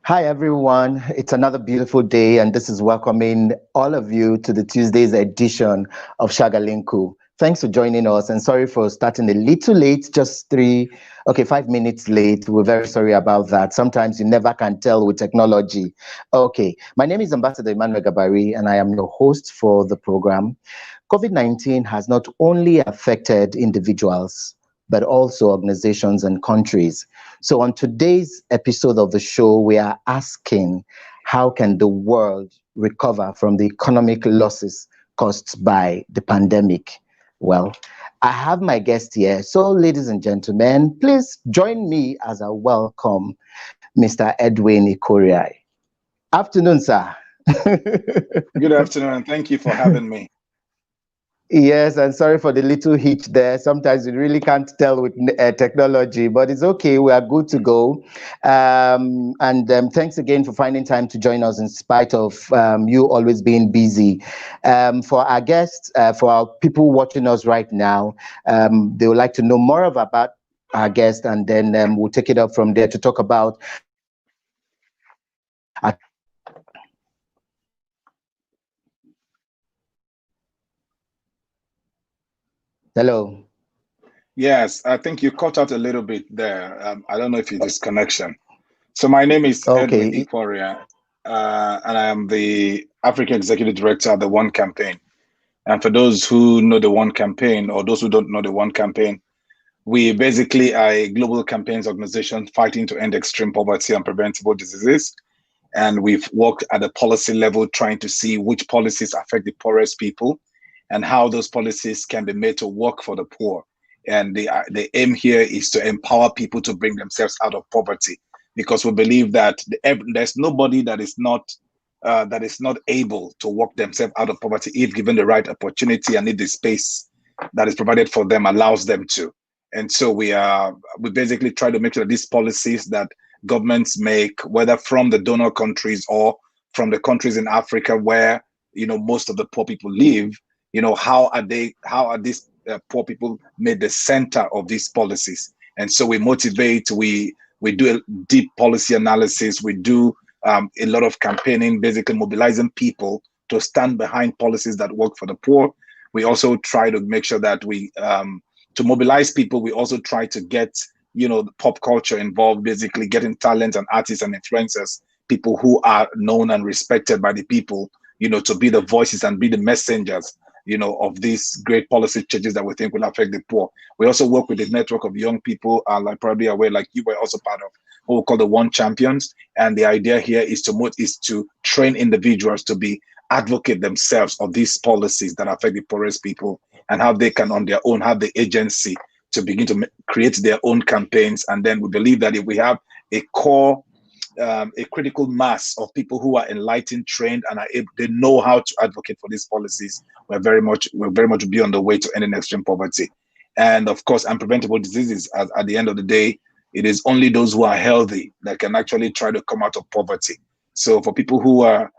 Hi, everyone. It's another beautiful day, and this is welcoming all of you to the Tuesday's edition of Shagalinku. Thanks for joining us, and sorry for starting a little late, just 5 minutes late. We're very sorry about that. Sometimes you never can tell with technology. Okay, my name is Ambassador Emmanuel Gabari, and I am your host for the program. COVID-19 has not only affected individuals, but also organizations and countries. So on today's episode of the show, we are asking, how can the world recover from the economic losses caused by the pandemic? Well, I have my guest here. So ladies and gentlemen, please join me as I welcome Mr. Edwin Ikhuoria. Afternoon, sir. Good afternoon, and thank you for having me. Yes, and sorry for the little hitch there. Sometimes you really can't tell with technology, but it's okay. We are good to go. And thanks again for finding time to join us in spite of you always being busy. For our guests, for our people watching us right now, they would like to know more about our guest, and then we'll take it up from there to talk about hello. Yes, I think you caught out a little bit there. I don't know if it is connection. So my name is Edwin Okay. Ikhuoria, and I am the African Executive Director at the One Campaign. And for those who know the One Campaign, or those who don't know the One Campaign, we basically are a global campaigns organization fighting to end extreme poverty and preventable diseases. And we've worked at the policy level trying to see which policies affect the poorest people and how those policies can be made to work for the poor. And the aim here is to empower people to bring themselves out of poverty, because we believe that there's nobody that is not able to work themselves out of poverty if given the right opportunity and if the space that is provided for them allows them to. And so we basically try to make sure that these policies that governments make, whether from the donor countries or from the countries in Africa where most of the poor people live, how are these poor people made the center of these policies? And so we motivate, we do a deep policy analysis, we do a lot of campaigning, basically mobilizing people to stand behind policies that work for the poor. We also try to make sure that to mobilize people, we also try to get the pop culture involved, basically getting talent and artists and influencers, people who are known and respected by the people, to be the voices and be the messengers, of these great policy changes that we think will affect the poor. We also work with a network of young people, like probably aware, like you were also part of, what we call the One Champions. And the idea here is to train individuals to be advocate themselves of these policies that affect the poorest people, and how they can on their own have the agency to begin to create their own campaigns. And then we believe that if we have a core, a critical mass of people who are enlightened, trained, and they know how to advocate for these policies, we'll very much be on the way to ending extreme poverty. And of course, unpreventable diseases, at the end of the day, it is only those who are healthy that can actually try to come out of poverty. So for people who are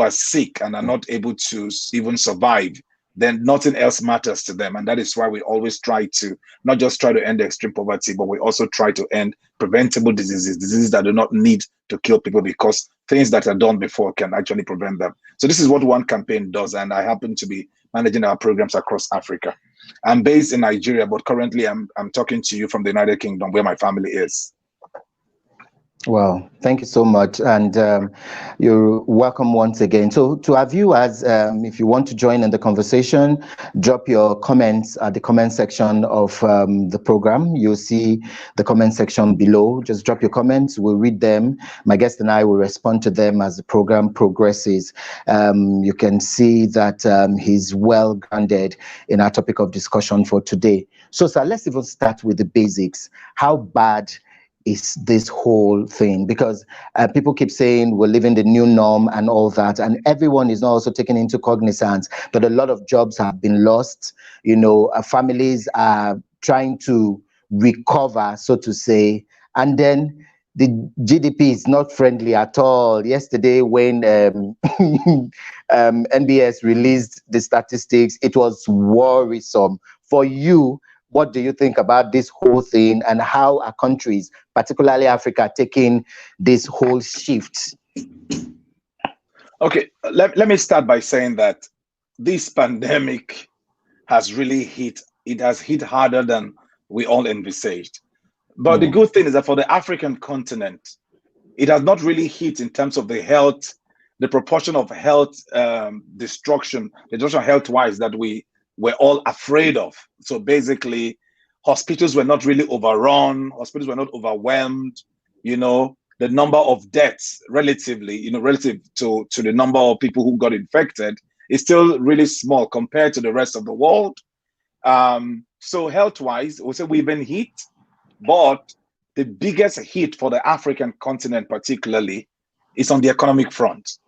sick and are not able to even survive, then nothing else matters to them. And that is why we always try to not just try to end extreme poverty, but we also try to end preventable diseases that do not need to kill people, because things that are done before can actually prevent them. So this is what One Campaign does. And I happen to be managing our programs across Africa. I'm based in Nigeria, but currently I'm talking to you from the United Kingdom, where my family is. Well, thank you so much, and you're welcome once again. So to our viewers, if you want to join in the conversation, drop your comments at the comment section of the program. You'll see the comment section below. Just drop your comments, we'll read them. My guest and I will respond to them as the program progresses. You can see that he's well grounded in our topic of discussion for today. So, sir, let's even start with the basics. How bad is this whole thing? Because people keep saying we're living the new norm and all that, and everyone is also taking into cognizance that a lot of jobs have been lost. Families are trying to recover, so to say, and then the GDP is not friendly at all. Yesterday, when NBS released the statistics, it was worrisome. For you, what do you think about this whole thing, and how are countries, particularly Africa, taking this whole shift? Okay, let me start by saying that this pandemic has really it has hit harder than we all envisaged. But the good thing is that for the African continent, it has not really hit in terms of the health, the proportion of health destruction health-wise that we were all afraid of. So basically, hospitals were not really overrun, hospitals were not overwhelmed, you know, the number of deaths relatively, you know, relative to the number of people who got infected is still really small compared to the rest of the world. So health-wise, we say we've been hit, but the biggest hit for the African continent particularly is on the economic front.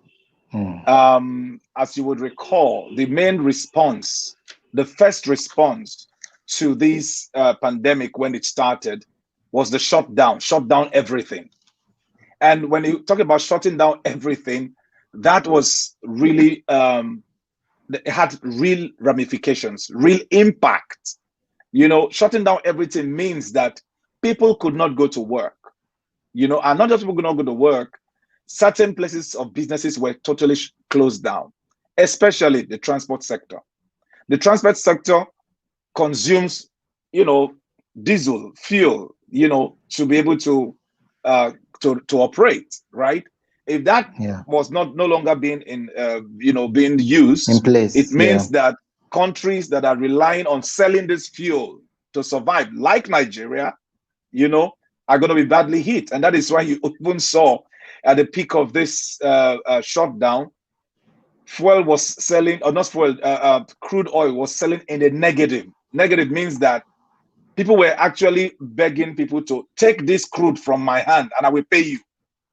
As you would recall, the main response, the first response to this pandemic when it started was the shut down everything. And when you talk about shutting down everything, that was really, it had real ramifications, real impact. You know, shutting down everything means that people could not go to work, you know, and not just people could not go to work, certain places of businesses were totally closed down, especially the transport sector. The transport sector consumes, you know, diesel, fuel, you know, to be able to operate, right? If that was no longer being being used in place, it means that countries that are relying on selling this fuel to survive, like Nigeria, you know, are going to be badly hit. And that is why you even saw at the peak of this shutdown, fuel was selling, or not fuel, crude oil was selling in the negative. Negative means that people were actually begging people to take this crude from my hand and I will pay you.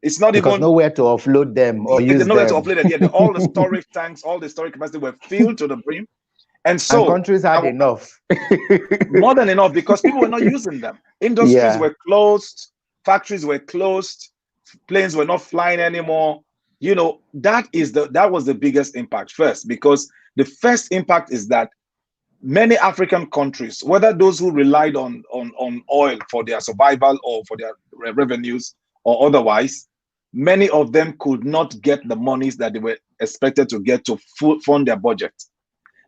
It's not because even nowhere to offload them or use nowhere them. to offload them. Yeah, all the storage tanks, all the storage capacity were filled to the brim. And so countries had enough. More than enough, because people were not using them. Industries were closed, factories were closed, planes were not flying anymore. You know, that was the biggest impact first, because the first impact is that many African countries, whether those who relied on oil for their survival or for their revenues or otherwise, many of them could not get the monies that they were expected to get to fund their budget.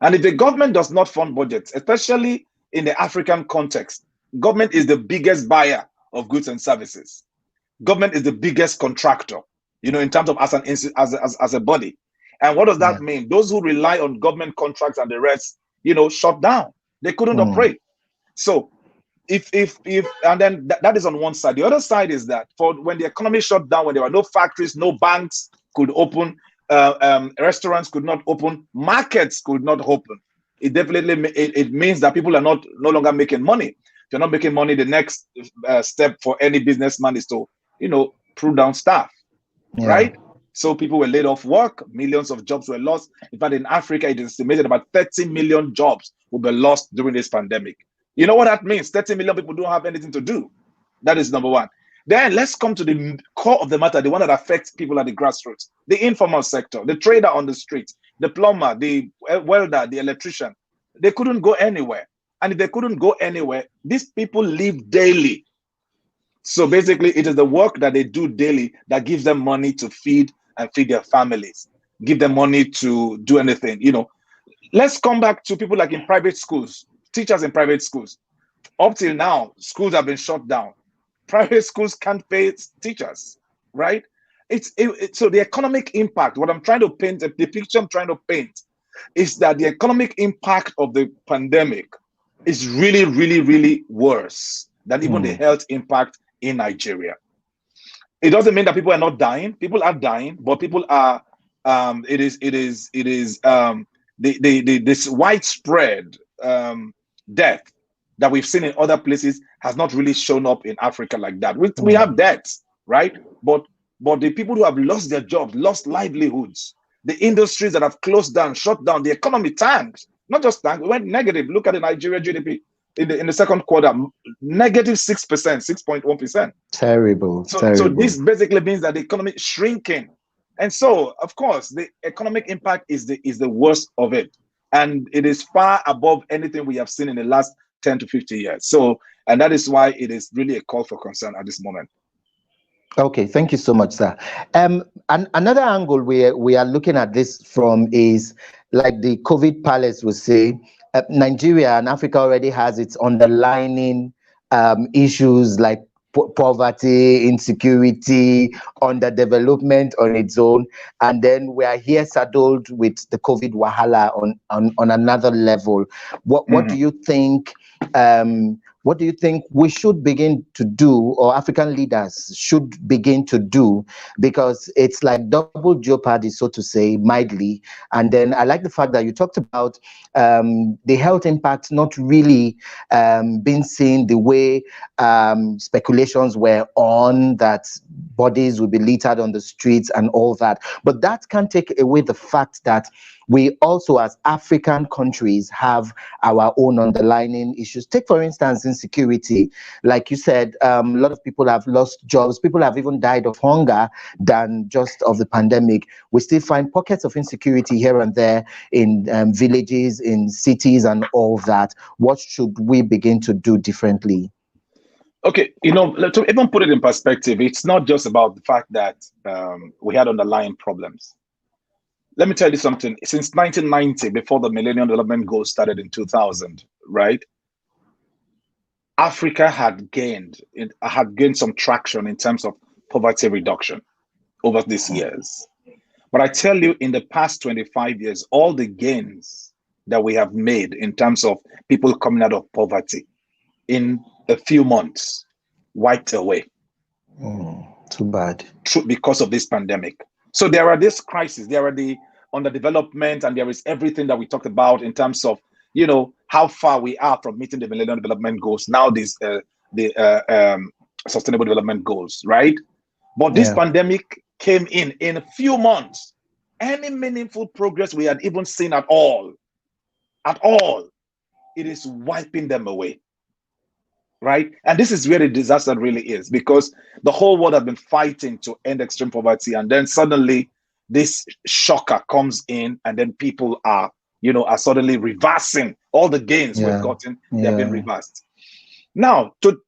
And if the government does not fund budgets, especially in the African context, government is the biggest buyer of goods and services. Government is the biggest contractor, you know, in terms of as a body. And what does that mean? Those who rely on government contracts and the rest, you know, shut down. They couldn't operate. So and then that is on one side. The other side is that for when the economy shut down, when there were no factories, no banks could open, restaurants could not open, markets could not open. It definitely it means that people are no longer making money. If you're not making money, the next step for any businessman is to, you know, pull down staff, right? So people were laid off work, millions of jobs were lost. In fact, in Africa, it is estimated about 30 million jobs will be lost during this pandemic. You know what that means? 30 million people don't have anything to do. That is number one. Then let's come to the core of the matter, the one that affects people at the grassroots, the informal sector, the trader on the street, the plumber, the welder, the electrician. They couldn't go anywhere. And if they couldn't go anywhere, these people live daily. So basically, it is the work that they do daily that gives them money to feed and feed their families, give them money to do anything. You know, let's come back to people like in private schools, teachers in private schools. Up till now, schools have been shut down. Private schools can't pay teachers, right? So the economic impact, what I'm trying to paint, the picture I'm trying to paint is that the economic impact of the pandemic is really, really, really worse than even the health impact in Nigeria. It doesn't mean that people are not dying. People are dying, but people are, this widespread death that we've seen in other places has not really shown up in Africa like that. We have deaths, right? But the people who have lost their jobs, lost livelihoods, the industries that have closed down, shut down, the economy tanked. Not just tanked, we went negative. Look at the Nigeria GDP in the second quarter, negative 6%, 6.1%. Terrible. So this basically means that the economy is shrinking. And so, of course, the economic impact is the worst of it. And it is far above anything we have seen in the last 10 to 50 years. So, and that is why it is really a call for concern at this moment. Okay, thank you so much, sir. And another angle we are looking at this from is, like the COVID palace would say, Nigeria and Africa already has its underlying issues like poverty, insecurity, underdevelopment on its own, and then we are here saddled with the COVID wahala on another level. What do you think? What do you think we should begin to do, or African leaders should begin to do? Because it's like double jeopardy, so to say, mildly. And then I like the fact that you talked about the health impact not really being seen the way speculations were on, that bodies will be littered on the streets and all that. But that can't take away the fact that we also, as African countries, have our own underlying issues. Take, for instance, insecurity. Like you said, a lot of people have lost jobs. People have even died of hunger than just of the pandemic. We still find pockets of insecurity here and there in villages, in cities, and all that. What should we begin to do differently? Okay, to even put it in perspective, it's not just about the fact that we had underlying problems. Let me tell you something. Since 1990, before the Millennium Development Goals started in 2000, right? Africa had gained some traction in terms of poverty reduction over these years. But I tell you, in the past 25 years, all the gains that we have made in terms of people coming out of poverty in a few months wiped away. Too bad. Because of this pandemic. So there are this crisis, there are the underdevelopment, and there is everything that we talked about in terms of, how far we are from meeting the Millennium Development Goals. Now the Sustainable Development Goals, right? But this pandemic came in a few months. Any meaningful progress we had even seen at all, it is wiping them away. Right? And this is where the disaster really is, because the whole world has been fighting to end extreme poverty, and then suddenly this shocker comes in, and then people are suddenly reversing all the gains we've gotten. They have been reversed. Now, to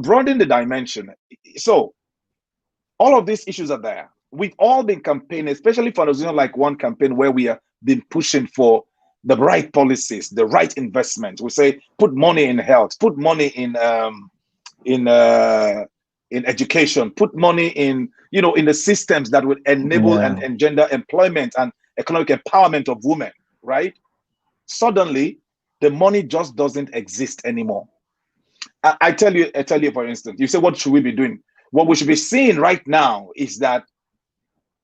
broaden the dimension, so all of these issues are there. We've all been campaigning, especially for like one campaign where we have been pushing for the right policies, the right investments. We say put money in health, put money in education, put money in in the systems that would enable and engender employment and economic empowerment of women. Right? Suddenly, the money just doesn't exist anymore. I tell you, for instance, you say, what should we be doing? What we should be seeing right now is that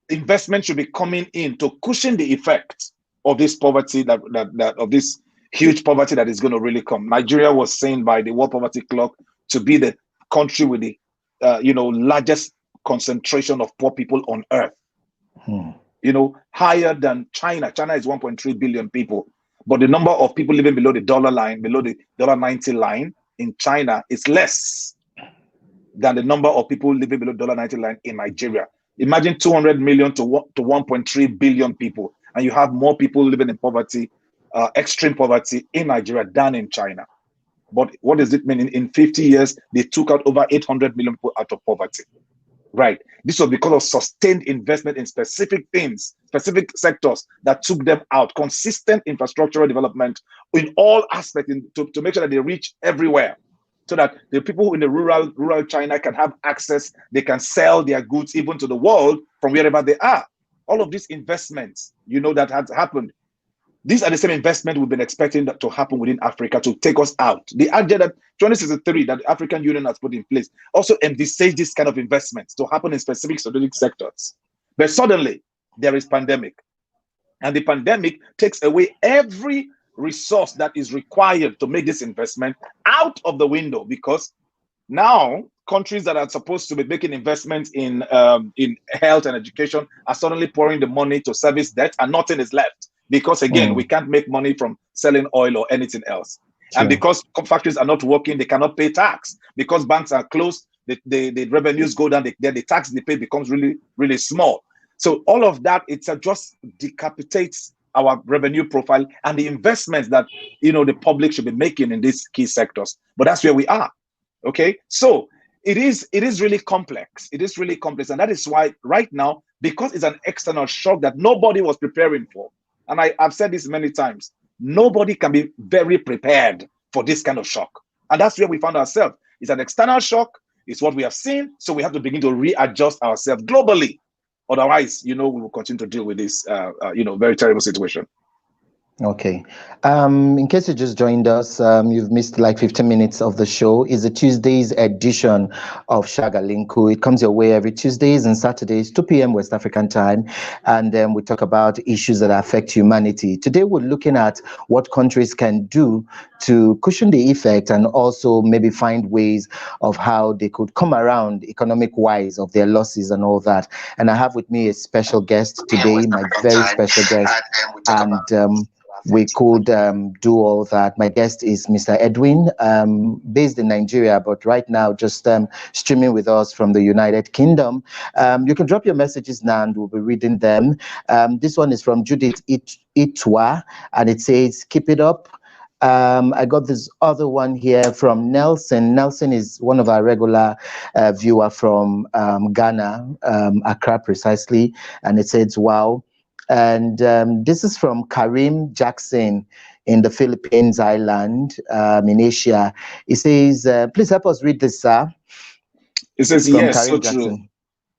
investment should be coming in to cushion the effect of this poverty, of this huge poverty that is going to really come. Nigeria was seen by the World Poverty Clock to be the country with the largest concentration of poor people on earth. Higher than China. China is 1.3 billion people, but the number of people living below the dollar line, below the $1.90 line in China is less than the number of people living below the $1.90 line in Nigeria. Imagine 200 million to 1.3 billion people, and you have more people living in poverty, extreme poverty in Nigeria than in China. But what does it mean? In 50 years, they took out over 800 million people out of poverty. Right. This was because of sustained investment in specific things, specific sectors that took them out, consistent infrastructural development in all aspects to make sure that they reach everywhere, so that the people in the rural China can have access, they can sell their goods even to the world from wherever they are. All of these investments, that has happened. These are the same investment we've been expecting to happen within Africa to take us out. The agenda 2063 that the African Union has put in place also envisage this kind of investments to happen in specific strategic sectors. But suddenly, there is pandemic. And the pandemic takes away every resource that is required to make this investment out of the window, because now countries that are supposed to be making investments in health and education are suddenly pouring the money to service debt, and nothing is left. Because again, we can't make money from selling oil or anything else. Sure. And because factories are not working, they cannot pay tax. Because banks are closed, the revenues go down, the tax they pay becomes really, really small. So all of that, it just decapitates our revenue profile and the investments that the public should be making in these key sectors. But that's where we are. Okay, so it is really complex. It is really complex, and that is why right now, because it's an external shock that nobody was preparing for, and I've said this many times, nobody can be very prepared for this kind of shock, and that's where we found ourselves. It's an external shock. It's what we have seen, so we have to begin to readjust ourselves globally. Otherwise, we will continue to deal with this, very terrible situation. Okay. In case you just joined us, you've missed like 15 minutes of the show. It's a Tuesday's edition of Shagalinku. It comes your way every Tuesdays and Saturdays, 2 p.m. West African time. And then we talk about issues that affect humanity. Today, we're looking at what countries can do to cushion the effect and also maybe find ways of how they could come around economic-wise of their losses and all that. And I have with me a special guest today, my very special guest. And we could do all that. My guest is Mr. Edwin, based in Nigeria, but right now just streaming with us from the United Kingdom. You can drop your messages now and we'll be reading them. This one is from Judith Itwa, and it says, keep it up. I got this other one here from Nelson. Nelson is one of our regular viewer from Ghana, Accra precisely, and it says, wow. And this is from Karim Jackson in the Philippines island, in Asia. He says, please help us read this, sir. It says, yes, so true.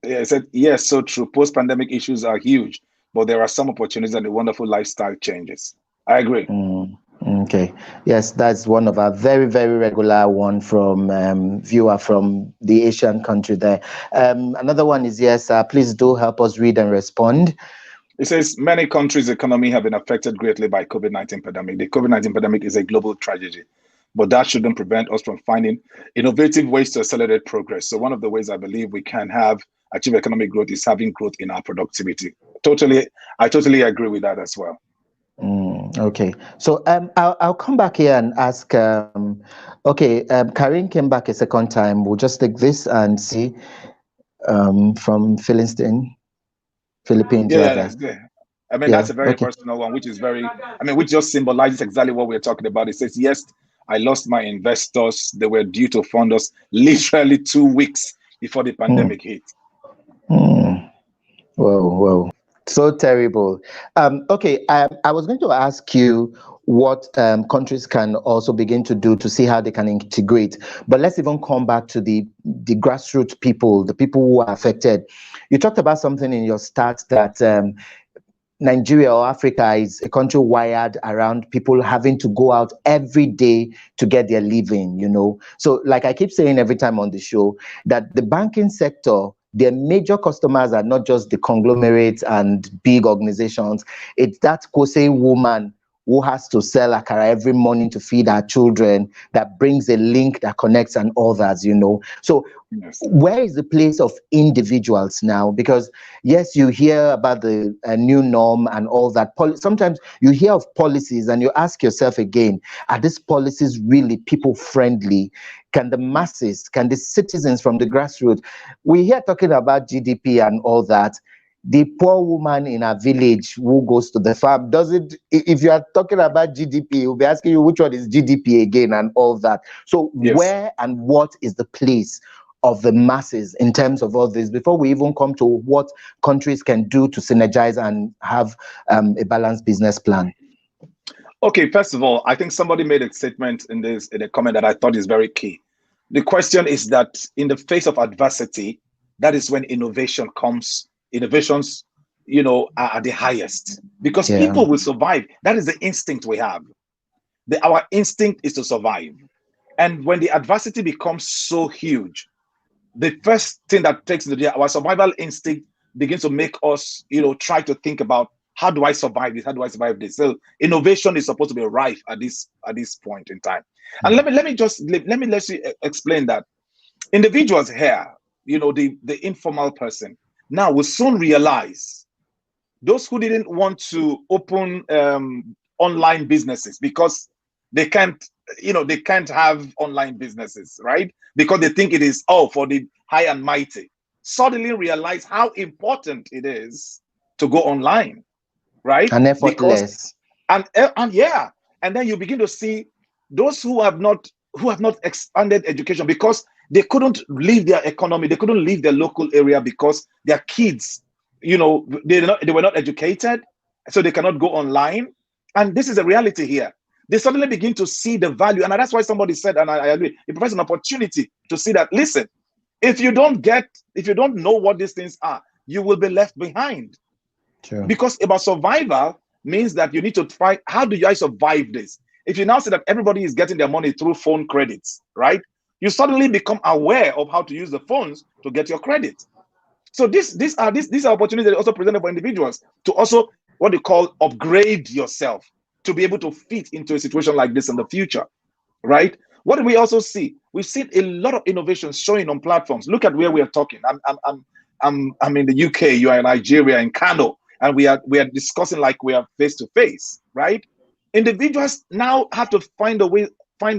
Yeah, it said, yes, so true. Post-pandemic issues are huge, but there are some opportunities and the wonderful lifestyle changes. I agree. Okay. Yes, that's one of our very, very regular one from viewer from the Asian country there. Another one is, yes, please do help us read and respond. It says many countries' economy have been affected greatly by COVID-19 pandemic. The COVID-19 pandemic is a global tragedy, but that shouldn't prevent us from finding innovative ways to accelerate progress. So one of the ways I believe we can achieve economic growth is having growth in our productivity. I totally agree with that as well. Okay, so I'll come back here and ask. Karin came back a second time. We'll just take this and see from Philippines. Yeah. I mean, that's a very personal one, which just symbolizes exactly what we're talking about. It says, yes, I lost my investors. They were due to fund us literally 2 weeks before the pandemic hit. Whoa. So terrible. I was going to ask you what countries can also begin to do to see how they can integrate. But let's even come back to the grassroots people, the people who are affected. You talked about something in your stats that Nigeria or Africa is a country wired around people having to go out every day to get their living, So like I keep saying every time on the show, that the banking sector, their major customers are not just the conglomerates and big organizations. It's that Kose woman who has to sell akara every morning to feed her children, that brings a link that connects and others, So yes. Where is the place of individuals now? Because yes, you hear about the new norm and all that. Sometimes you hear of policies and you ask yourself again, are these policies really people friendly? Can the masses, can the citizens from the grassroots, we hear talking about GDP and all that. The poor woman in a village who goes to the farm doesn't, if you are talking about GDP, we'll be asking you which one is GDP again and all that. So yes. Where and what is the place of the masses in terms of all this before we even come to what countries can do to synergize and have a balanced business plan? Okay, first of all, I think somebody made a statement in a comment that I thought is very key. The question is that in the face of adversity, that is when innovation comes. Innovations, are the highest because people will survive. That is the instinct we have. Our instinct is to survive. And when the adversity becomes so huge, the first thing that takes our survival instinct begins to make us, try to think about, how do I survive this? How do I survive this? So innovation is supposed to be rife at this point in time. And let me explain that individuals here, the informal person, now will soon realize those who didn't want to open online businesses because they can't have online businesses, right? Because they think it is for the high and mighty, suddenly realize how important it is to go online. right? And Because effortless. and yeah, and then you begin to see those who have not expanded education because they couldn't leave their economy, they couldn't leave their local area because their kids, they were not educated, so they cannot go online. And this is a reality here. They suddenly begin to see the value, and that's why somebody said, and I agree, it provides an opportunity to see that, listen, if you don't know what these things are, you will be left behind. True. Because about survival means that you need to try, how do I survive this? If you now see that everybody is getting their money through phone credits, right? You suddenly become aware of how to use the phones to get your credit. So these are opportunities that are also presented for individuals to also what they call upgrade yourself to be able to fit into a situation like this in the future, right? What do we also see? We've seen a lot of innovations showing on platforms. Look at where we are talking. I'm in the UK. You are in Nigeria, in Kano, and we are discussing like we are face to face, right? Individuals now have to find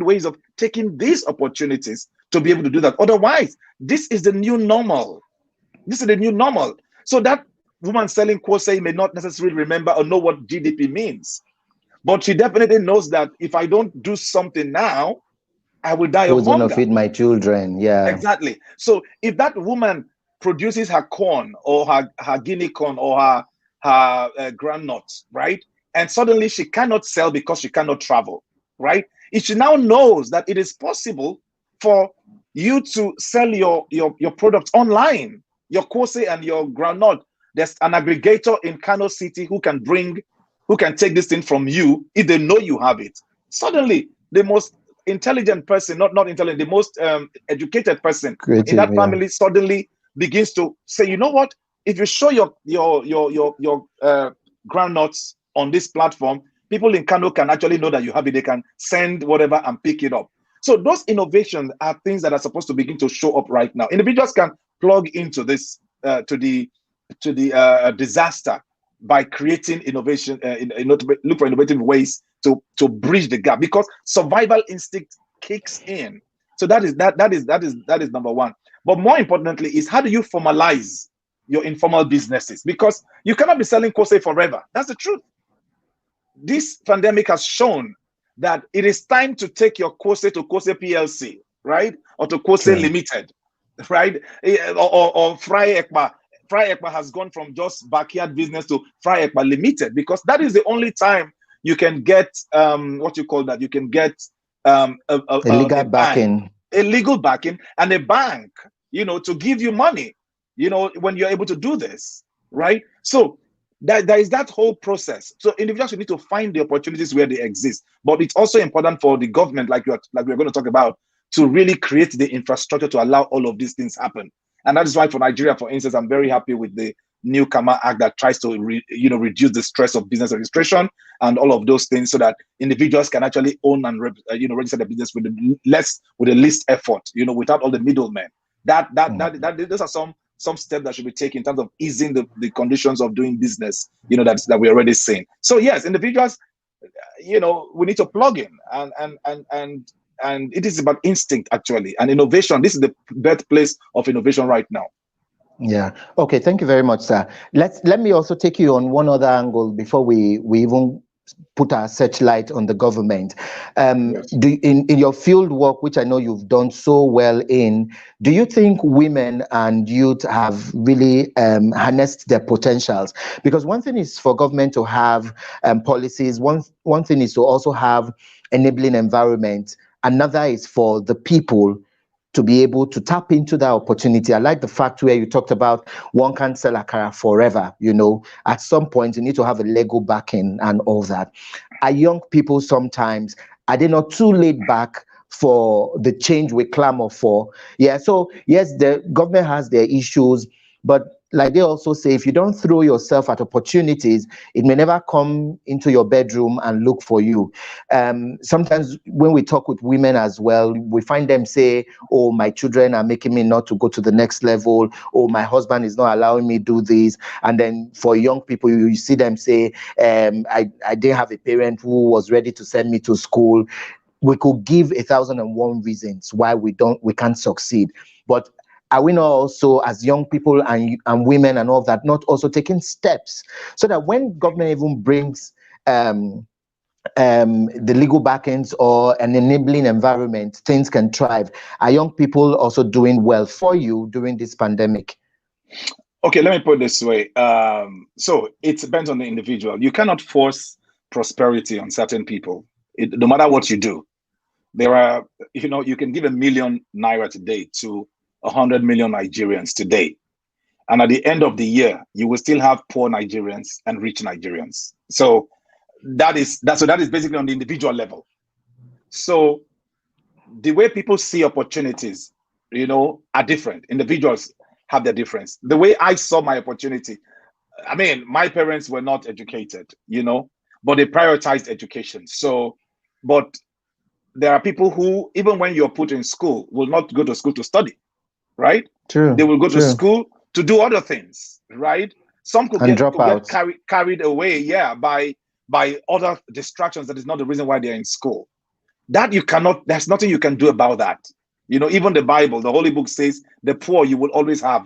ways of taking these opportunities to be able to do that. Otherwise, this is the new normal. This is the new normal. So that woman selling Kwose may not necessarily remember or know what GDP means, but she definitely knows that if I don't do something now, I will die of Who's going to hunger. feed my children? Yeah. Exactly. So if that woman produces her corn or her guinea corn or her groundnuts, right? And suddenly she cannot sell because she cannot travel, right? If she now knows that it is possible for you to sell your products online, your Kwose and your groundnut, there's an aggregator in Kano City who can take this thing from you if they know you have it. Suddenly, the most intelligent person, not intelligent, the most educated person in that family suddenly begins to say, you know what? If you show your groundnuts on this platform, people in Kano can actually know that you have it. They can send whatever and pick it up. So those innovations are things that are supposed to begin to show up right now. Individuals can plug into this to the disaster by creating innovation, look for innovative ways to bridge the gap, because survival instinct kicks in. So that is number one. But more importantly is, how do you formalize your informal businesses? Because you cannot be selling Kwose forever. That's the truth. This pandemic has shown that it is time to take your Kwose to Kwose PLC, right? Or to Kwose Limited, right? Or Fry Ekpa. Fry Ekpa has gone from just backyard business to Fry Ekpa Limited, because that is the only time you can get what you call that. You can get a legal backing, and a bank, to give you money, when you're able to do this, right? So there is that whole process. So individuals need to find the opportunities where they exist, but it's also important for the government, like we're going to talk about, to really create the infrastructure to allow all of these things happen. And that is why for Nigeria, for instance, I'm very happy with the new Kama Act that tries to reduce the stress of business registration and all of those things, so that individuals can actually own and register their business with the least effort, without all the middlemen. Those are some steps that should be taken in terms of easing the conditions of doing business, that we're already seeing. So yes, individuals, we need to plug in, and it is about instinct, actually, and innovation. This is the birthplace of innovation right now. Yeah. Okay. Thank you very much, sir. Let me also take you on one other angle before we even put our searchlight on the government. Yes. In your field work, which I know you've done so well in, do you think women and youth have really harnessed their potentials? Because one thing is for government to have policies. One thing is to also have enabling environment. Another is for the people to be able to tap into that opportunity. I like the fact where you talked about one can't sell akara forever. At some point you need to have a legal backing and all that. Are young people sometimes, are they not too laid back for the change we clamor for? Yeah, so yes, the government has their issues, but like they also say, if you don't throw yourself at opportunities, it may never come into your bedroom and look for you. Sometimes when we talk with women as well, we find them say, oh, my children are making me not to go to the next level. Oh, my husband is not allowing me do this. And then for young people, you see them say, I didn't have a parent who was ready to send me to school. We could give 1,001 reasons why we can't succeed. But are we not also, as young people and women and all of that, not also taking steps so that when government even brings the legal backends or an enabling environment, things can thrive? Are young people also doing well for you during this pandemic? Okay, let me put it this way. So it depends on the individual. You cannot force prosperity on certain people, no matter what you do. There are, you can give ₦1 million today to 100 million Nigerians today. And at the end of the year, you will still have poor Nigerians and rich Nigerians. So that is basically on the individual level. So the way people see opportunities, are different. Individuals have their difference. The way I saw my opportunity, I mean, my parents were not educated, but they prioritized education. So, but there are people who, even when you're put in school, will not go to school to study, right? True. They will go to school to do other things, right? Some could get carried away, by other distractions. That is not the reason why they're in school. That there's nothing you can do about that. Even the Bible, the Holy Book says the poor you will always have,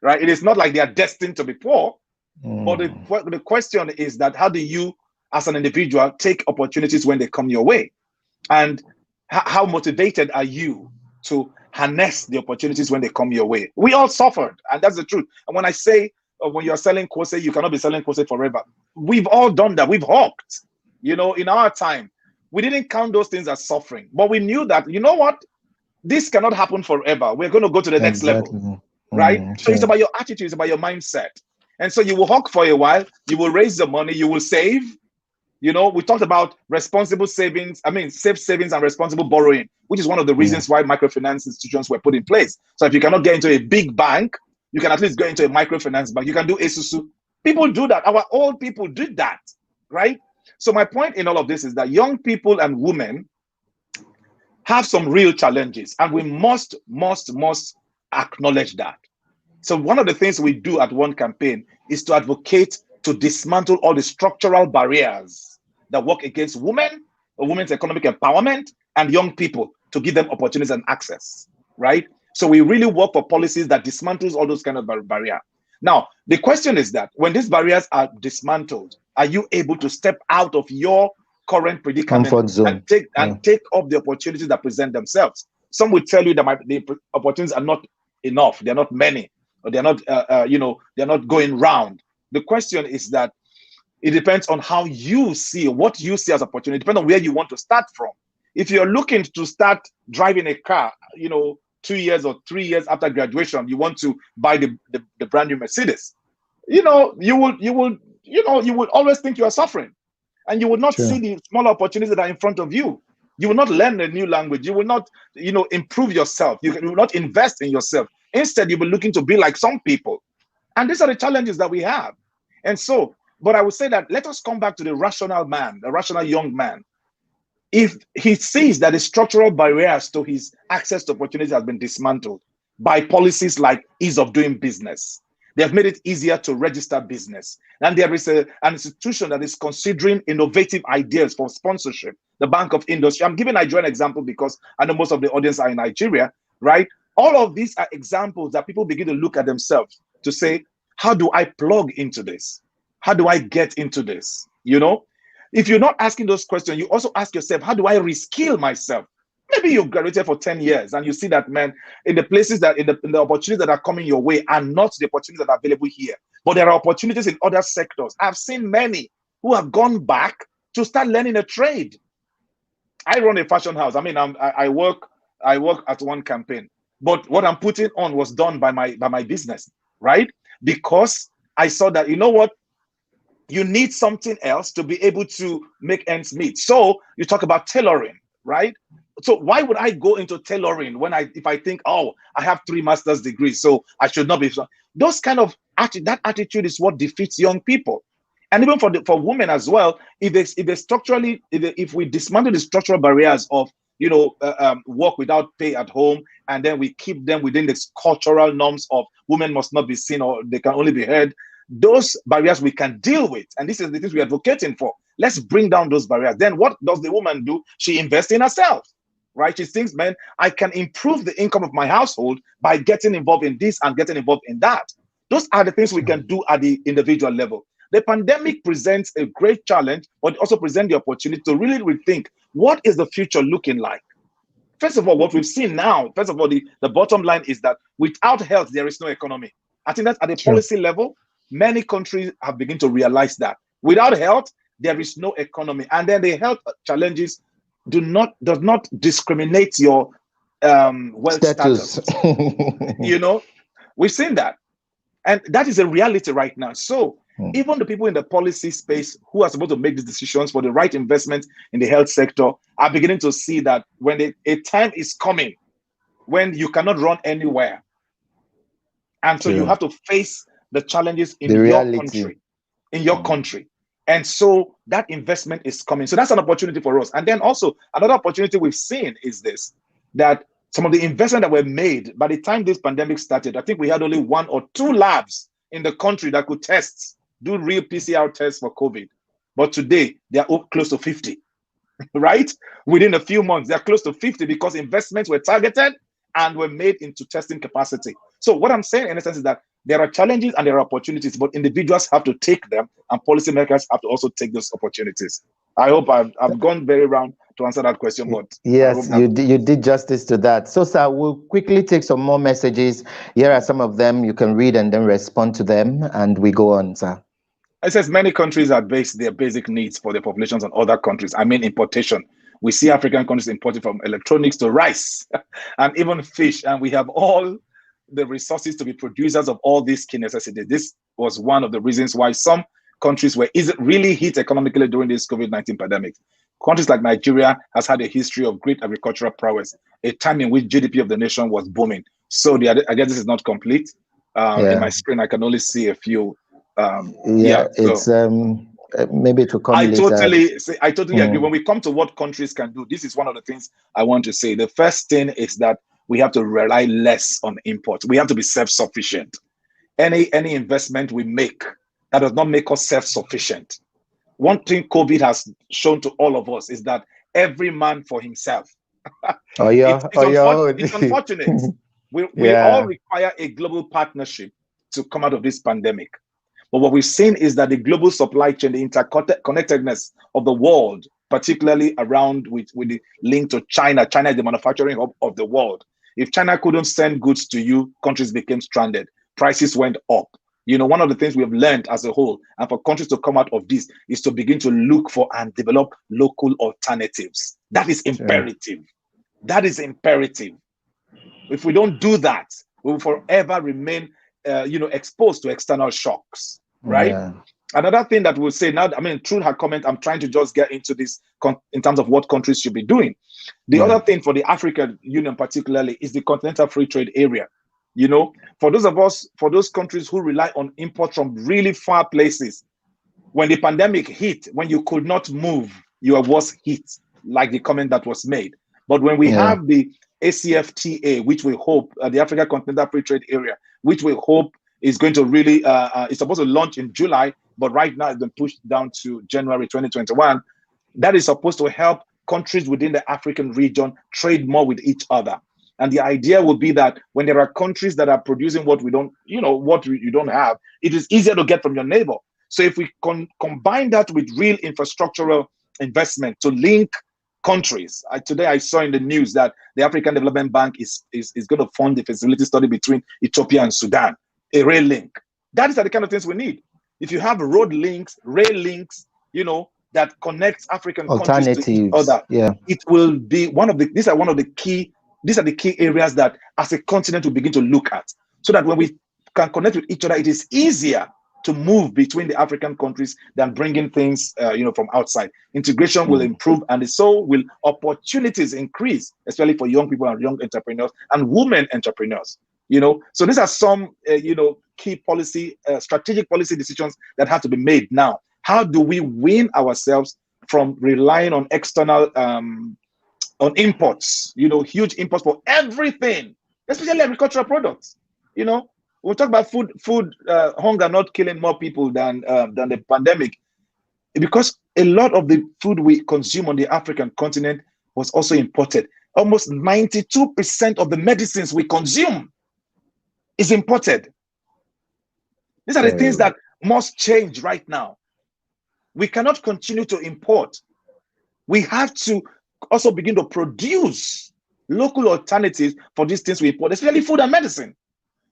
right? It is not like they are destined to be poor. But the question is that how do you, as an individual, take opportunities when they come your way? And how motivated are you to harness the opportunities when they come your way? We all suffered, and that's the truth. And when I say, when you're selling Kose, you cannot be selling Kose forever. We've all done that. We've hawked. In our time, we didn't count those things as suffering, but we knew that, what? This cannot happen forever. We're going to go to the next level, right? So it's about your attitude, it's about your mindset. And so you will hawk for a while, you will raise the money, you will save. We talked about responsible savings, safe savings and responsible borrowing, which is one of the reasons why microfinance institutions were put in place. So if you cannot get into a big bank, you can at least go into a microfinance bank. You can do Esusu. People do that. Our old people did that, right? So my point in all of this is that young people and women have some real challenges, and we must acknowledge that. So one of the things we do at One Campaign is to advocate to dismantle all the structural barriers that work against women, or women's economic empowerment, and young people, to give them opportunities and access, right? So we really work for policies that dismantles all those kind of barriers. Now, the question is that when these barriers are dismantled, are you able to step out of your current predicament and take up the opportunities that present themselves? Some would tell you that the opportunities are not enough, they're not many, or they're not they're not going round. The question is that it depends on how you see, what you see as opportunity. It depends on where you want to start from. If you're looking to start driving a car, 2 years or 3 years after graduation, you want to buy the brand new Mercedes, you would always think you are suffering, and you will not see the small opportunities that are in front of you. You will not learn a new language. You will not, improve yourself. You will not invest in yourself. Instead, you'll be looking to be like some people. And these are the challenges that we have. And so, but I would say that let us come back to the rational man, the rational young man. If he sees that the structural barriers to his access to opportunity has been dismantled by policies like ease of doing business, they have made it easier to register business. And there is an institution that is considering innovative ideas for sponsorship, the Bank of Industry. I'm giving Nigeria an example because I know most of the audience are in Nigeria, right? All of these are examples that people begin to look at themselves to say, how do I plug into this? How do I get into this? If you're not asking those questions, you also ask yourself, how do I reskill myself? Maybe you graduated for 10 years and you see that, man, in the places that, in the opportunities that are coming your way are not the opportunities that are available here. But there are opportunities in other sectors. I've seen many who have gone back to start learning a trade. I run a fashion house. I work at One Campaign. But what I'm putting on was done by my business, right? Because I saw that, you know what? You need something else to be able to make ends meet. So you talk about tailoring, right? So why would I go into tailoring if I think, oh, I have 3 master's degrees, so I should not be? Those kind of that attitude is what defeats young people, and even for women as well. If we dismantle the structural barriers of work without pay at home, and then we keep them within the cultural norms of women must not be seen or they can only be heard, those barriers we can deal with, and this is the things we're advocating for. Let's bring down those barriers. Then what does the woman do? She invests in herself. right? She thinks, man, I can improve the income of my household by getting involved in this and getting involved in that. Those are the things we can do at the individual level. The pandemic presents a great challenge, but it also presents the opportunity to really rethink, what is the future looking like? First of all, what we've seen now, first of all, the bottom line is that without health, there is no economy. I think that at the policy level, many countries have begun to realize that without health, there is no economy. And then the health challenges does not discriminate your wealth status. You know, we've seen that. And that is a reality right now. So even the people in the policy space who are supposed to make these decisions for the right investment in the health sector are beginning to see that when a time is coming when you cannot run anywhere. And so you have to face the challenges in your country. And so that investment is coming. So that's an opportunity for us. And then also another opportunity we've seen is this, that some of the investment that were made by the time this pandemic started, I think we had only 1 or 2 labs in the country that could do real PCR tests for COVID. But today they are close to 50, right? Within a few months, they're close to 50 because investments were targeted and were made into testing capacity. So what I'm saying in a sense is that there are challenges and there are opportunities, but individuals have to take them and policymakers have to also take those opportunities. I hope I've gone very round to answer that question, but yes, you did justice to that. So, sir, we'll quickly take some more messages. Here are some of them. You can read and then respond to them, and we go on, sir. It says many countries have based their basic needs for their populations on other countries. I mean, importation. We see African countries importing from electronics to rice and even fish, and we have all the resources to be producers of all these key necessities. This was one of the reasons why some countries were really hit economically during this COVID-19 pandemic. Countries like Nigeria has had a history of great agricultural prowess, a time in which GDP of the nation was booming. So I guess this is not complete. In my screen, I can only see a few. It's maybe to come later. I totally agree. When we come to what countries can do, this is one of the things I want to say. The first thing is that we have to rely less on imports. We have to be self-sufficient. Any investment we make that does not make us self-sufficient. One thing COVID has shown to all of us is that every man for himself. It's unfortunate. We all require a global partnership to come out of this pandemic. But what we've seen is that the global supply chain, the interconnectedness of the world, particularly around with the link to China. China is the manufacturing hub of the world. If China couldn't send goods to you, countries became stranded. Prices went up. You know, one of the things we have learned as a whole, and for countries to come out of this, is to begin to look for and develop local alternatives. That is imperative. That is imperative. If we don't do that, we will forever remain exposed to external shocks, right? Yeah. Another thing that we'll say now, I mean, through her comment, I'm trying to just get into this in terms of what countries should be doing. The other thing for the African Union particularly is the Continental Free Trade Area. You know, for those countries who rely on imports from really far places, when the pandemic hit, when you could not move, you are worse hit, like the comment that was made. But when we have the ACFTA, which we hope, the Africa Continental Free Trade Area, which we hope is going to really, it's supposed to launch in July, but right now it's been pushed down to January 2021. That is supposed to help countries within the African region trade more with each other. And the idea would be that when there are countries that are producing what we don't, you don't have, it is easier to get from your neighbor. So if we combine that with real infrastructural investment to link countries. Today I saw in the news that the African Development Bank is going to fund the feasibility study between Ethiopia and Sudan, a rail link. That is the kind of things we need. If you have road links, rail links, that connects African countries to each other, it will be these are the key areas that as a continent we begin to look at, so that when we can connect with each other, it is easier to move between the African countries than bringing things, from outside. Integration will improve, and so will opportunities increase, especially for young people and young entrepreneurs and women entrepreneurs. So these are some, key policy, strategic policy decisions that have to be made now. How do we wean ourselves from relying on external, on imports? Huge imports for everything, especially agricultural products. We talk about food hunger not killing more people than the pandemic, because a lot of the food we consume on the African continent was also imported. almost 92% of the medicines we consume is imported. These are the things that must change right now. We cannot continue to import. We have to also begin to produce local alternatives for these things we import, especially food and medicine.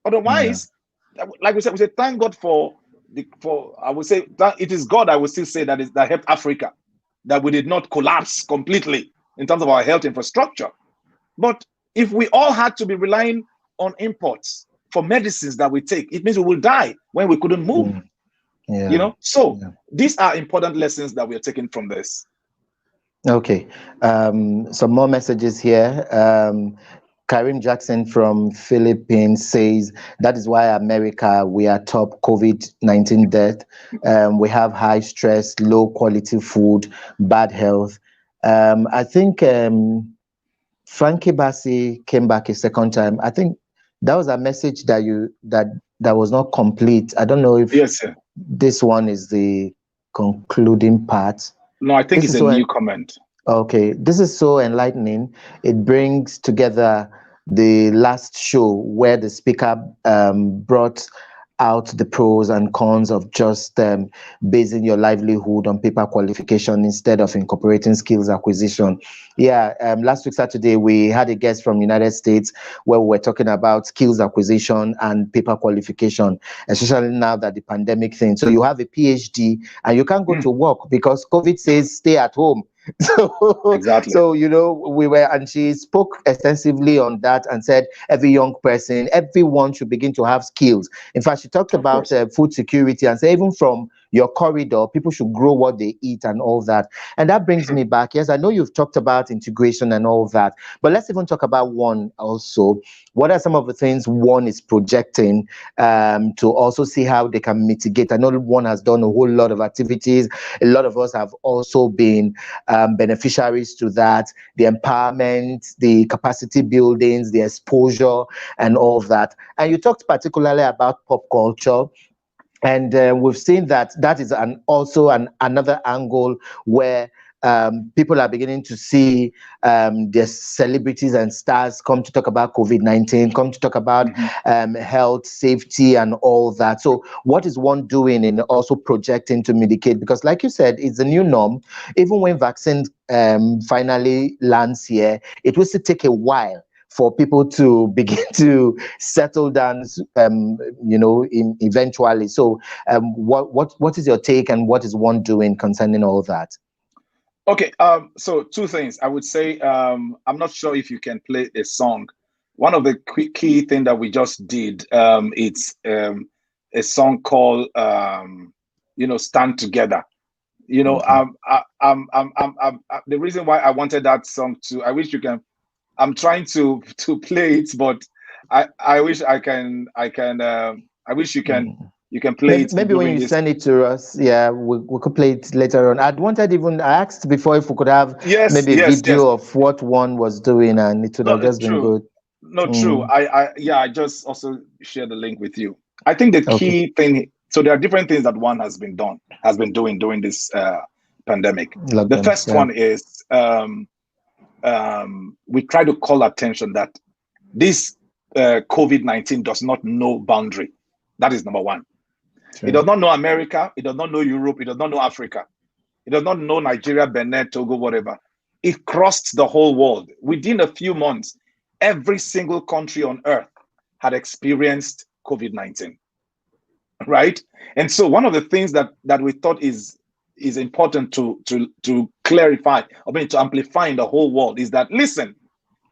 Otherwise, like we said, thank God I would say that it is God, I would still say, that helped Africa, that we did not collapse completely in terms of our health infrastructure. But if we all had to be relying on imports for medicines that we take, it means we will die when we couldn't move. You know, so these are important lessons that we are taking from this. Okay, some more messages here. Karim Jackson from Philippines says, that is why America, we are top COVID-19 death. We have high stress, low quality food, bad health. I think Frankie Bassi came back a second time. I think that was a message that was not complete. I don't know if this one is the concluding part. No, I think it's a new comment. Okay, this is so enlightening. It brings together the last show where the speaker brought out the pros and cons of just basing your livelihood on paper qualification instead of incorporating skills acquisition. Last week Saturday we had a guest from United States where we were talking about skills acquisition and paper qualification, especially now that the pandemic thing. So you have a PhD and you can't go to work because COVID says stay at home. So you know, and she spoke extensively on that and said every young person, everyone should begin to have skills. In fact, she talked about food security and said even from your corridor, people should grow what they eat and all that. And that brings me back. Yes, I know you've talked about integration and all that, but let's even talk about one also. What are some of the things one is projecting to also see how they can mitigate? I know one has done a whole lot of activities. A lot of us have also been beneficiaries to that, the empowerment, the capacity buildings, the exposure and all of that. And you talked particularly about pop culture. And we've seen that is another angle where people are beginning to see their celebrities and stars come to talk about COVID-19, come to talk about health, safety, and all that. So what is one doing in also projecting to mitigate? Because like you said, it's a new norm. Even when vaccine finally lands here, it will still take a while for people to begin to settle down, eventually. So what is your take and what is one doing concerning all that? Okay, so two things. I would say, I'm not sure if you can play a song. One of the key thing that we just did, it's a song called, Stand Together. The reason why I wanted that song I wish you can, I'm trying to play it, but I wish I wish you can play it. Maybe when you send it to us, we could play it later on. I asked before if we could have a video of what one was doing, and it would have just been good. No, true. I just also share the link with you. I think the key thing, so there are different things that one has been doing during this pandemic. The first one is we try to call attention that this COVID-19 does not know boundary. That is number one. Sure. It does not know America. It does not know Europe. It does not know Africa. It does not know Nigeria, Benin, Togo, whatever. It crossed the whole world. Within a few months, every single country on earth had experienced COVID-19, right? And so one of the things that we thought is important to clarify, to amplify in the whole world is that, listen,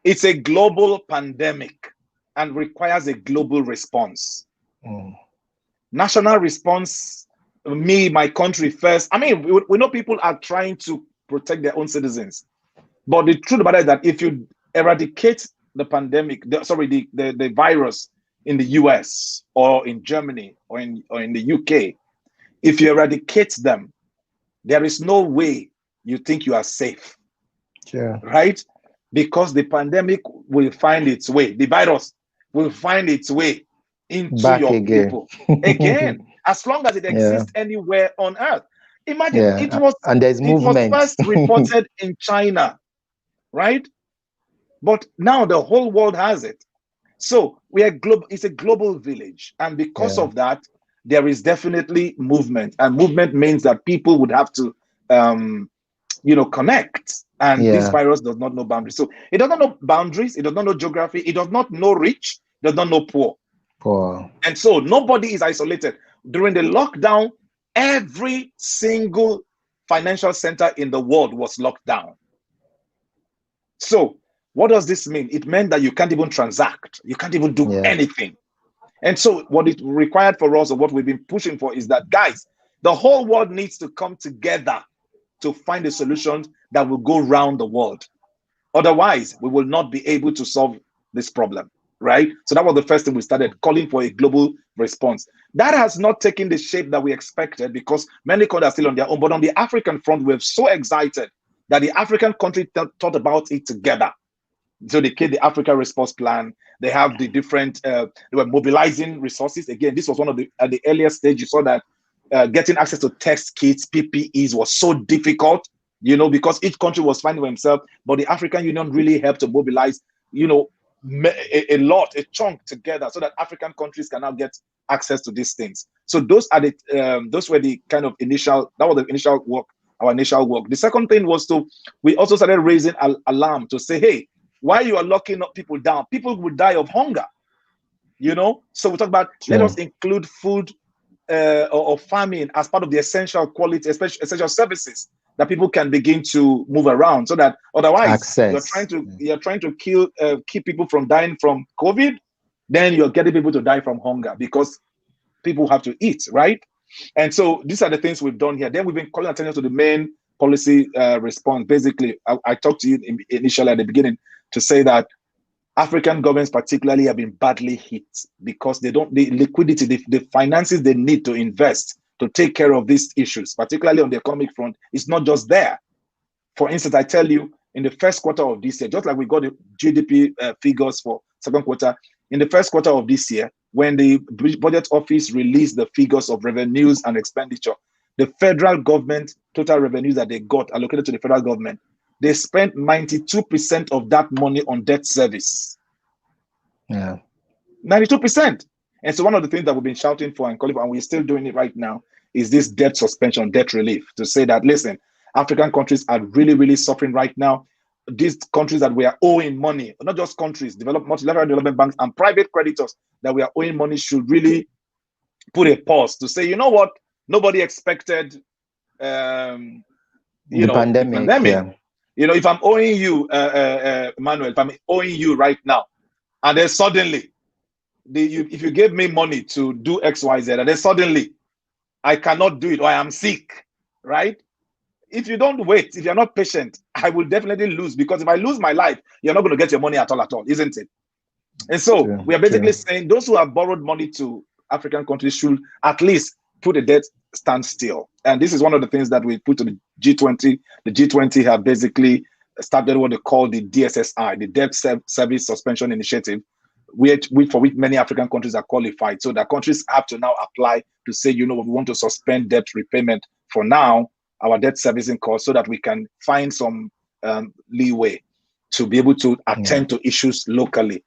it's a global pandemic and requires a global response. National response, my country first. I mean, we know people are trying to protect their own citizens, but the truth about it is that if you eradicate the pandemic, the virus in the US or in Germany or in the UK, if you eradicate them, there is no way you think you are safe. Sure. Right? Because the pandemic will find its way. The virus will find its way into back your again. people again, as long as it exists anywhere on earth. Imagine it was movement. Was first reported in China, right? But now the whole world has it. So we are global. It's a global village, and because of that, there is definitely movement, and movement means that people would have to, connect. And this virus does not know boundaries. So it does not know boundaries. It does not know geography. It does not know rich. It does not know poor. And so nobody is isolated. During the lockdown, every single financial center in the world was locked down. So what does this mean? It meant that you can't even transact. You can't even do anything. And so what it required for us, or what we've been pushing for, is that, guys, the whole world needs to come together to find a solution that will go round the world. Otherwise, we will not be able to solve this problem, right? So that was the first thing we started, calling for a global response. That has not taken the shape that we expected, because many countries are still on their own. But on the African front, we're so excited that the African country thought about it together. So they created the Africa Response Plan. They have the different, they were mobilizing resources. Again, this was one of the, at the earlier stage, you saw that getting access to test kits, PPEs was so difficult, because each country was finding himself. But the African Union really helped to mobilize, a lot, a chunk together, so that African countries can now get access to these things. So those are the, those were the kind of initial, that was the initial work, our initial work. The second thing was we also started raising alarm to say, hey, why you are locking up people down? People will die of hunger, So we talk about, let us include food or farming as part of the essential quality, especially essential services that people can begin to move around, so that otherwise you're trying to keep people from dying from COVID, then you're getting people to die from hunger, because people have to eat, right? And so these are the things we've done here. Then we've been calling attention to the main policy response. Basically, I talked to you initially at the beginning to say that African governments particularly have been badly hit, because the liquidity, the finances they need to invest to take care of these issues, particularly on the economic front, is not just there. For instance, I tell you, in the first quarter of this year, just like we got the GDP figures for second quarter, in the first quarter of this year, when the budget office released the figures of revenues and expenditure, the federal government total revenues that they got allocated to the federal government, they spent 92% of that money on debt service. 92%. And so one of the things that we've been shouting for and calling for, and we're still doing it right now, is this debt suspension, debt relief, to say that, listen, African countries are really, really suffering right now. These countries that we are owing money, not just countries, multilateral development banks and private creditors that we are owing money, should really put a pause to say, you know what, nobody expected the pandemic. If I'm owing you, Emmanuel, if I'm owing you right now, and then suddenly, if you gave me money to do X, Y, Z, and then suddenly I cannot do it, or I am sick, right? If you don't wait, if you're not patient, I will definitely lose, because if I lose my life, you're not going to get your money at all, isn't it? And so we are basically saying those who have borrowed money to African countries should at least put a debt standstill. And this is one of the things that we put to the G20. The G20 have basically started what they call the DSSI, the Debt Service Suspension Initiative, for which many African countries are qualified. So that countries have to now apply to say, we want to suspend debt repayment for now, our debt servicing costs, so that we can find some leeway to be able to attend to issues locally.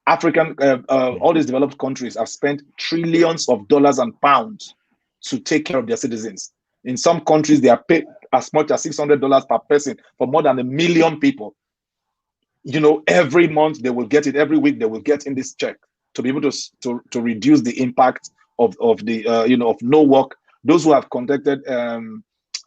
All these developed countries have spent trillions of dollars and pounds to take care of their citizens. In some countries, they are paid as much as $600 per person for more than 1 million people. Every month they will get it. Every week they will get in this check to be able to reduce the impact of no work. Those who have contacted,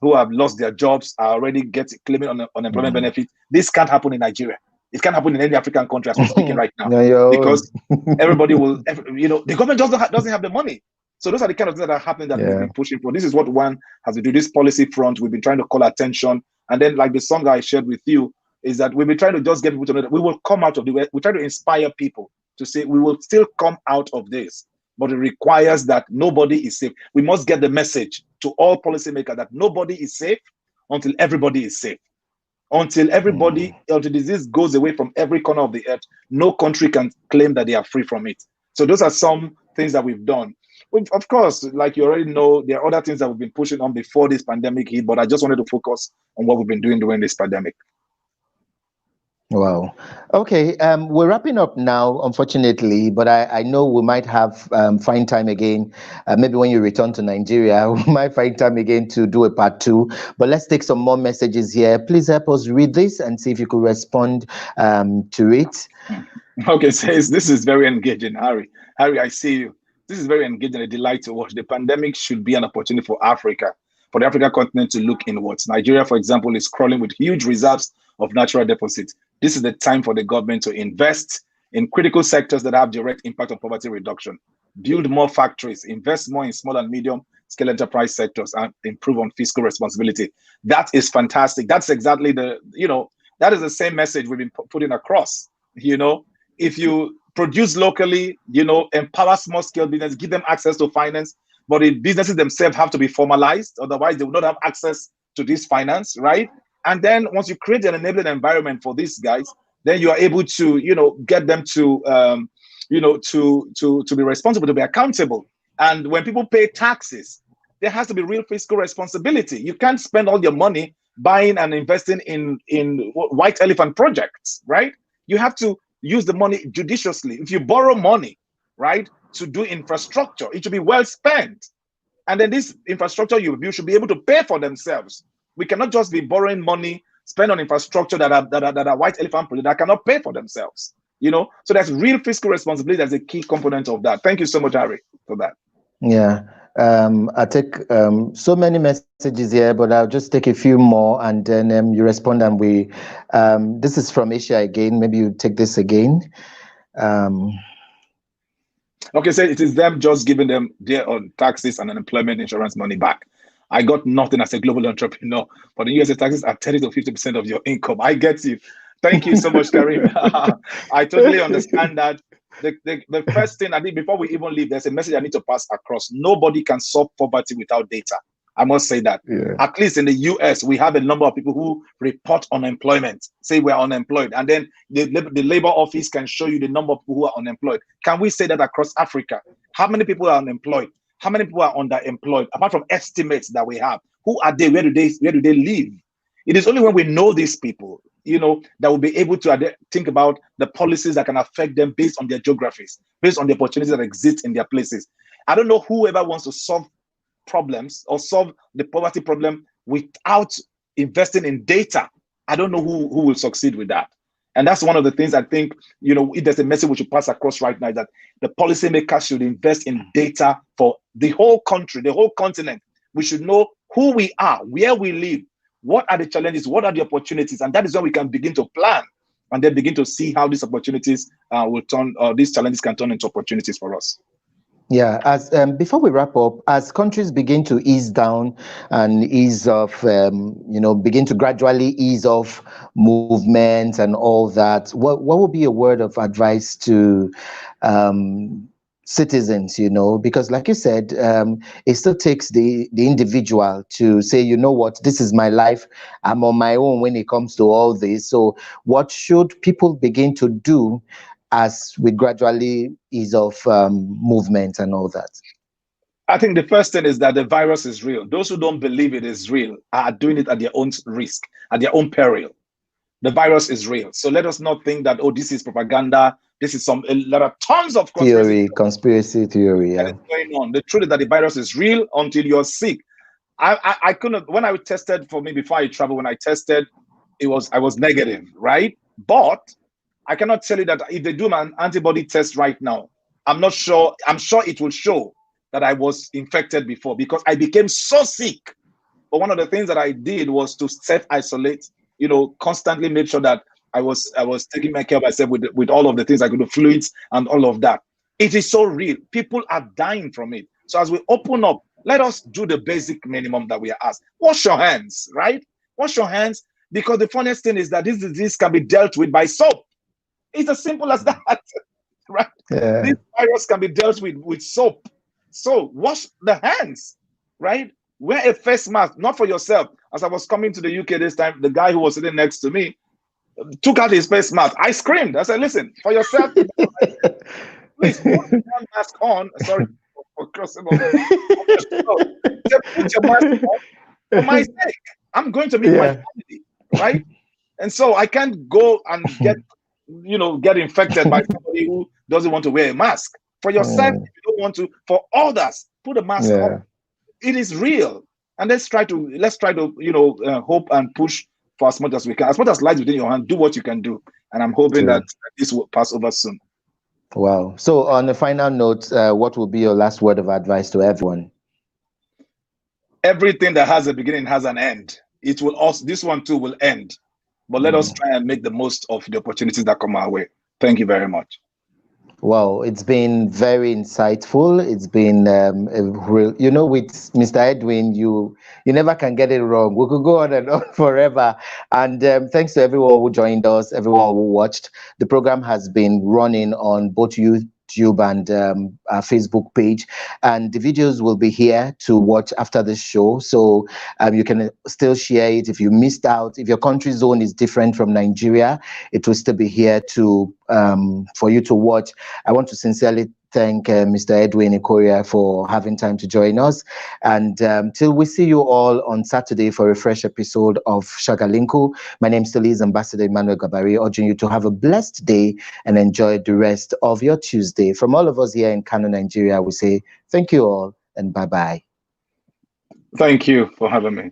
who have lost their jobs, are already claiming unemployment benefits. This can't happen in Nigeria. It can't happen in any African country as we're speaking right now, because everybody will, the government just doesn't have the money. So those are the kind of things that are happening that we've been pushing for. This is what one has to do. This policy front, we've been trying to call attention. And then, like the song I shared with you, is that we've been trying to just get people to know that we will come out of we try to inspire people to say we will still come out of this, but it requires that nobody is safe. We must get the message to all policymakers that nobody is safe until everybody is safe. Until disease goes away from every corner of the earth, no country can claim that they are free from it. So those are some things that we've done. Of course, like you already know, there are other things that we've been pushing on before this pandemic hit, but I just wanted to focus on what we've been doing during this pandemic. Wow. Okay, we're wrapping up now, unfortunately, but I know we might have find time again. Maybe when you return to Nigeria, we might find time again to do a part two. But let's take some more messages here. Please help us read this and see if you could respond to it. Okay, says this is very engaging, Harry. Harry, I see you. This is very engaging, a delight to watch. The pandemic should be an opportunity for Africa, for the African continent to look inwards. Nigeria, for example, is crawling with huge reserves of natural deposits. This is the time for the government to invest in critical sectors that have direct impact on poverty reduction. Build more factories, invest more in small and medium scale enterprise sectors, and improve on fiscal responsibility. That is fantastic. That's exactly that is the same message we've been putting across. If you produce locally, empower small scale business, give them access to finance, but the businesses themselves have to be formalized, otherwise they will not have access to this finance, right? And then once you create an enabling environment for these guys, then you are able to, get them to, to be responsible, to be accountable. And when people pay taxes, there has to be real fiscal responsibility. You can't spend all your money buying and investing in white elephant projects, right? You have to use the money judiciously. If you borrow money, right, to do infrastructure, it should be well spent. And then this infrastructure you should be able to pay for themselves. We cannot just be borrowing money, spend on infrastructure that are white elephant projects that cannot pay for themselves. So that's real fiscal responsibility. That's a key component of that. Thank you so much, Harry, for that. Yeah. I take so many messages here, but I'll just take a few more and then you respond and we this is from Asia again. Maybe you take this again. Okay, so it is them just giving them their own taxes and unemployment insurance money back. I got nothing as a global entrepreneur, but in USA taxes are 30 to 50% of your income. I get you. Thank you so much, Karim. I totally understand that. The first thing I think before we even leave, there's a message I need to pass across. Nobody can solve poverty without data. I must say that. Yeah. At least in the US, we have a number of people who report unemployment, say we're unemployed, and then the labor office can show you the number of people who are unemployed. Can we say that across Africa? How many people are unemployed? How many people are underemployed? Apart from estimates that we have, who are they? Where do they live? It is only when we know these people, that will be able to think about the policies that can affect them based on their geographies, based on the opportunities that exist in their places. I don't know whoever wants to solve problems or solve the poverty problem without investing in data. I don't know who will succeed with that. And that's one of the things I think, if there's a message we should pass across right now, that the policymakers should invest in data for the whole country, the whole continent. We should know who we are, where we live, what are the challenges, what are the opportunities, and that is when we can begin to plan and then begin to see how these opportunities these challenges can turn into opportunities for us. Yeah, as before we wrap up, as countries begin to ease down and ease off, begin to gradually ease off movements and all that, what would be a word of advice to citizens? Because like you said, it still takes the individual to say, you know what, this is my life. I'm on my own when it comes to all this. So what should people begin to do as we gradually ease off movement and all that? I think the first thing is that the virus is real. Those who don't believe it is real are doing it at their own risk, at their own peril. The virus is real. So let us not think that, this is propaganda. This is there are tons of conspiracy theory. Yeah. That is going on. The truth is that the virus is real until you're sick. I couldn't, when I tested for me before I traveled, when I tested, I was negative, right? But I cannot tell you that if they do an antibody test right now, I'm not sure. I'm sure it will show that I was infected before because I became so sick. But one of the things that I did was to self-isolate, constantly make sure that I was taking care of myself with all of the things I could do, fluids and all of that. It is so real. People are dying from it. So as we open up, let us do the basic minimum that we are asked. Wash your hands, right? Wash your hands, because the funniest thing is that this disease can be dealt with by soap. It's as simple as that, right? Yeah. This virus can be dealt with soap. So wash the hands, right? Wear a face mask, not for yourself. As I was coming to the UK this time, the guy who was sitting next to me took out his face mask. I screamed. I said, listen, for yourself, please put your mask on. Sorry for crossing over. Put your mask on for my sake. I'm going to meet my family, right? And so I can't go and get infected by somebody who doesn't want to wear a mask. For yourself, if you don't want to, for others, put a mask on. It is real. And let's try to hope and push for as much as we can. As much as lies within your hand, do what you can do. And I'm hoping that this will pass over soon. Wow. So on a final note, what will be your last word of advice to everyone? Everything that has a beginning has an end. It will also, this one too will end. But let us try and make the most of the opportunities that come our way. Thank you very much. Well, it's been very insightful. It's been, with Mr. Edwin, you never can get it wrong. We could go on and on forever. And thanks to everyone who joined us, everyone who watched. The program has been running on both YouTube and our Facebook page, and the videos will be here to watch after the show, so you can still share it. If you missed out, if your country zone is different from Nigeria, it will still be here to for you to watch. I want to sincerely thank Mr. Edwin Ikhuoria for having time to join us, and till we see you all on Saturday for a fresh episode of Shagalinku. My name still is Ambassador Emmanuel Gabari, urging you to have a blessed day and enjoy the rest of your Tuesday. From all of us here in Kano, Nigeria, we say thank you all and bye-bye. Thank you for having me.